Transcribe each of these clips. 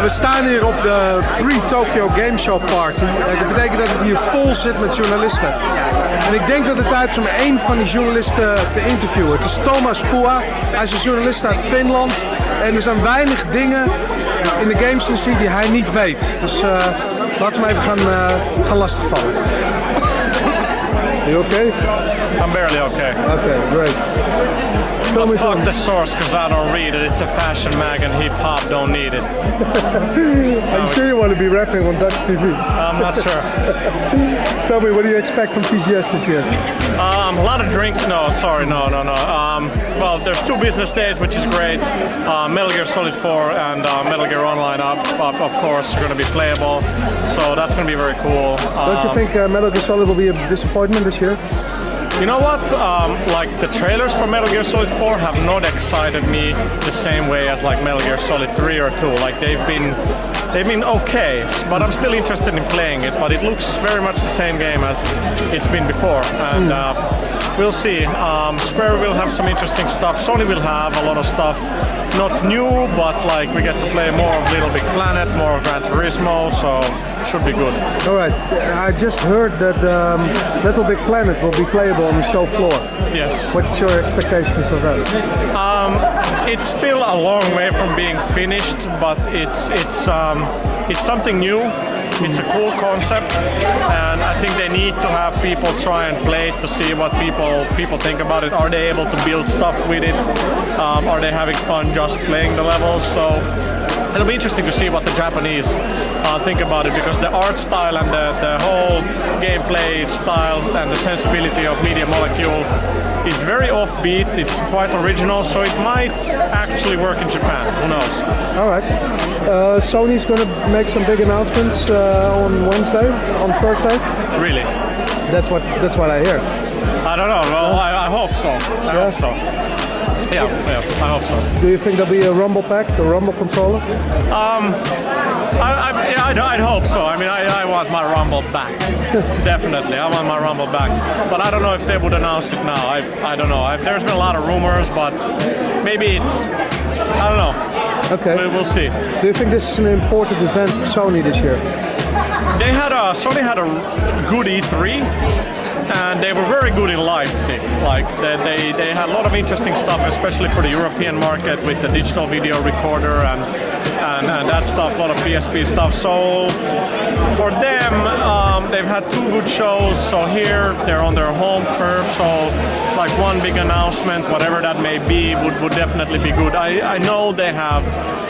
We staan hier op de pre-Tokyo Game Show Party. Dat betekent dat het hier vol zit met journalisten. En ik denk dat het tijd is om één van die journalisten te interviewen. Het is Puha. Hij is een journalist uit Finland. En er zijn weinig dingen in de gamesindustrie die hij niet weet. Dus laten we hem even gaan lastigvallen. You okay? I'm barely okay. Okay, great. Tell me fuck the source, because I don't read it. It's a fashion mag and hip-hop don't need it. Are you sure you want to be rapping on Dutch TV? I'm not sure. Tell me, what do you expect from TGS this year? A lot of drink. No. Well, there's 2 business days, which is great. Metal Gear Solid 4 and Metal Gear Online, of course, are going to be playable. So that's going to be very cool. Don't you think Metal Gear Solid will be a disappointment this year? You know what? Like the trailers for Metal Gear Solid 4 have not excited me the same way as like Metal Gear Solid 3 or 2. Like they've been okay, but I'm still interested in playing it. But it looks very much the same game as it's been before, and we'll see. Square will have some interesting stuff. Sony will have a lot of stuff, not new, but like we get to play more of Little Big Planet, more of Gran Turismo, so should be good. All right, I just heard that Little Big Planet will be playable on the show floor. Yes. What's your expectations of that? It's still a long way from being finished, but it's something new. It's a cool concept, and I think they need to have people try and play it to see what people think about it. Are they able to build stuff with it? Are they having fun just playing the levels? So it'll be interesting to see what the Japanese think about it, because the art style and the whole gameplay style and the sensibility of Media Molecule is very offbeat. It's quite original, so it might actually work in Japan. Who knows? All right. Sony's going to make some big announcements on Thursday. Really? That's what I hear. I don't know. Well, I hope so. I hope so. Yeah, I hope so. Do you think there'll be a Rumble pack, a Rumble controller? I'd hope so. I mean, I want my Rumble back. Definitely, I want my Rumble back. But I don't know if they would announce it now. I don't know. There's been a lot of rumors, but maybe I don't know. Okay. We'll see. Do you think this is an important event for Sony this year? Sony had a good E3. And they were very good in Leipzig. Like they had a lot of interesting stuff, especially for the European market with the digital video recorder and that stuff, a lot of PSP stuff. So for them, they've had 2 good shows. So here they're on their home turf. So like one big announcement, whatever that may be, would definitely be good. I know they have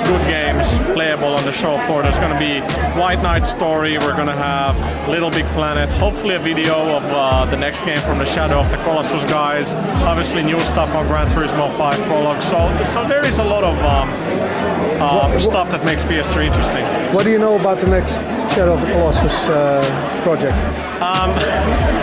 good games playable on the show floor. There's going to be White Knight Story. We're going to have Little Big Planet. Hopefully a video of the next game from the Shadow of the Colossus guys. Obviously new stuff on Gran Turismo 5 Prologue. So there is a lot of stuff that makes PS3 interesting. What do you know about the next Shadow of the Colossus project?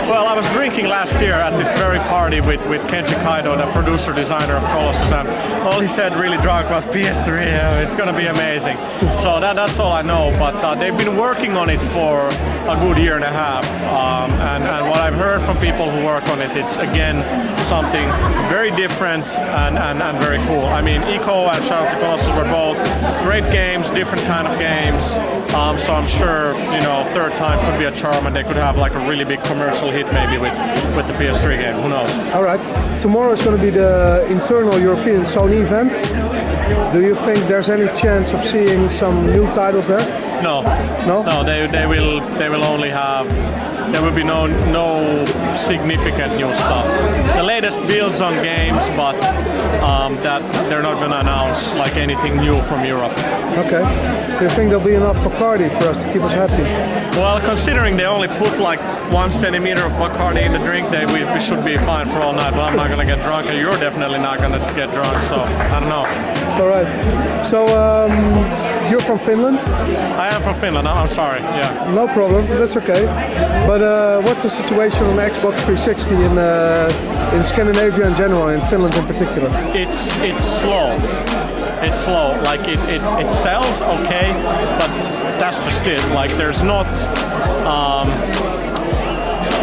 Well, I was drinking last year at this very party with Kenji Kaido, the producer-designer of Colossus, and all he said really drunk was PS3, it's going to be amazing. So that's all I know, but they've been working on it for a good year and a half, and what I've heard from people who work on it, it's again something very different and very cool. I mean, Ico and Shadow of the Colossus were both great games, different kind of games, so I'm sure, third time could be a charm, and they could have like a really big commercial hit maybe with the PS3 game. Who knows? All right. Tomorrow is going to be the internal European Sony event. Do you think there's any chance of seeing some new titles there? No. They will only have. There will be no significant new stuff. The latest builds on games, but that they're not going to announce like anything new from Europe. Okay. Do you think there'll be enough Bacardi for us to keep us happy? Well, considering they only put like 1 centimeter of Bacardi in the drink, we should be fine for all night. But I'm not going to get drunk, and you're definitely not going to get drunk. So I don't know. All right. So you're from Finland? I am from Finland. I'm sorry. Yeah. No problem. That's okay. But what's the situation on Xbox 360 in Scandinavia in general, in Finland in particular? It's slow. It's slow. Like it sells okay, but that's just it. Like there's not.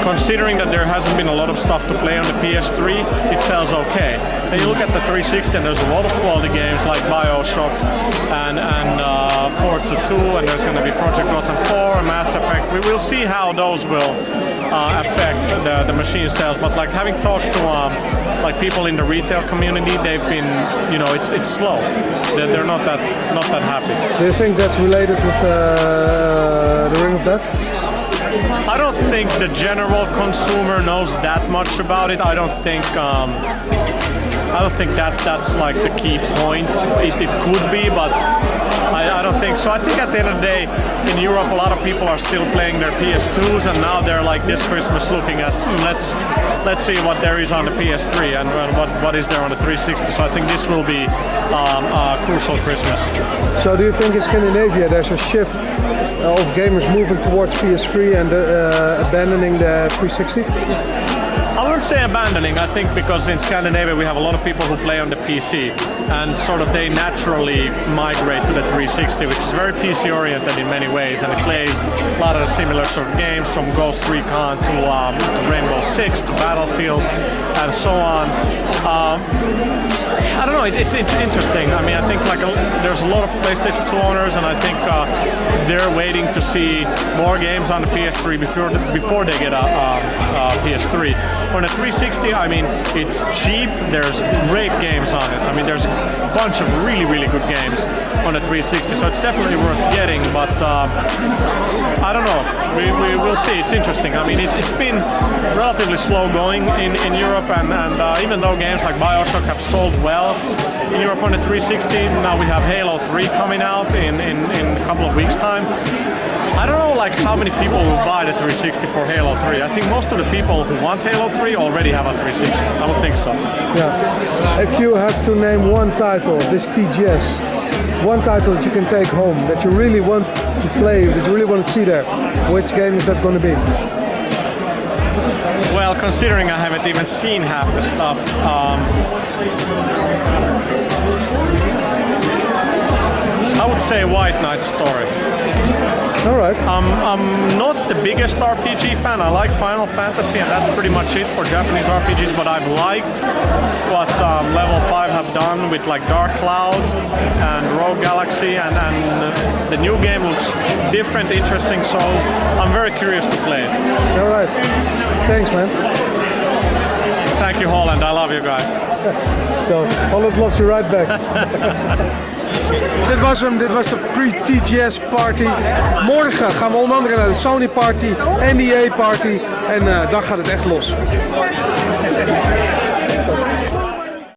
Considering that there hasn't been a lot of stuff to play on the PS3, it sells okay. And you look at the 360 and there's a lot of quality games like BioShock and Forza 2, and there's going to be Project Gotham 4 and Mass Effect. We will see how those will affect the machine sales, but like having talked to like people in the retail community, they've been, you know, it's slow. They're not that happy. Do you think that's related with the Ring of Death? I don't think the general consumer knows that much about it. I don't think that's like the key point. It could be, but I don't think so. I think at the end of the day, in Europe, a lot of people are still playing their PS2s, and now they're like this Christmas looking at let's see what there is on the PS3 and what is there on the 360. So I think this will be a crucial Christmas. So do you think in Scandinavia there's a shift of gamers moving towards PS3 and abandoning the 360? I wouldn't say abandoning. I think because in Scandinavia we have a lot of people who play on the PC, and sort of they naturally migrate to the 360, which is very PC oriented in many ways, and it plays a lot of the similar sort of games, from Ghost Recon to Rainbow Six to Battlefield and so on. I don't know, it's interesting. I mean, I think like there's a lot of PlayStation 2 owners, and I think they're waiting to see more games on the PS3 before they get a PS3. On a 360, I mean, it's cheap. There's great games on it. I mean, there's a bunch of really, really good games on a 360, so it's definitely worth getting. But I don't know. We will see. It's interesting. I mean, it's been relatively slow going in Europe, and even though games like BioShock have sold well in Europe on the 360, now we have Halo 3 coming out in a couple of weeks' time. I don't know like how many people will buy the 360 for Halo 3. I think most of the people who want Halo 3 already have a 360. I don't think so. Yeah. If you have to name one title, this TGS, one title that you can take home, that you really want to play, that you really want to see there, which game is that going to be? Well, considering I haven't even seen half the stuff, I would say White Knight Story. All right. I'm not the biggest RPG fan. I like Final Fantasy, and that's pretty much it for Japanese RPGs, but I've liked what Level 5 have done with like Dark Cloud and Rogue Galaxy, and the new game looks different, interesting, so I'm very curious to play it. All right. Thanks, man. Thank you, Holland. I love you guys. So, Holland loves you right back. Dit was hem, dit was de pre-TGS party. Morgen gaan we onder andere naar de Sony party en de EA party. En dan gaat het echt los.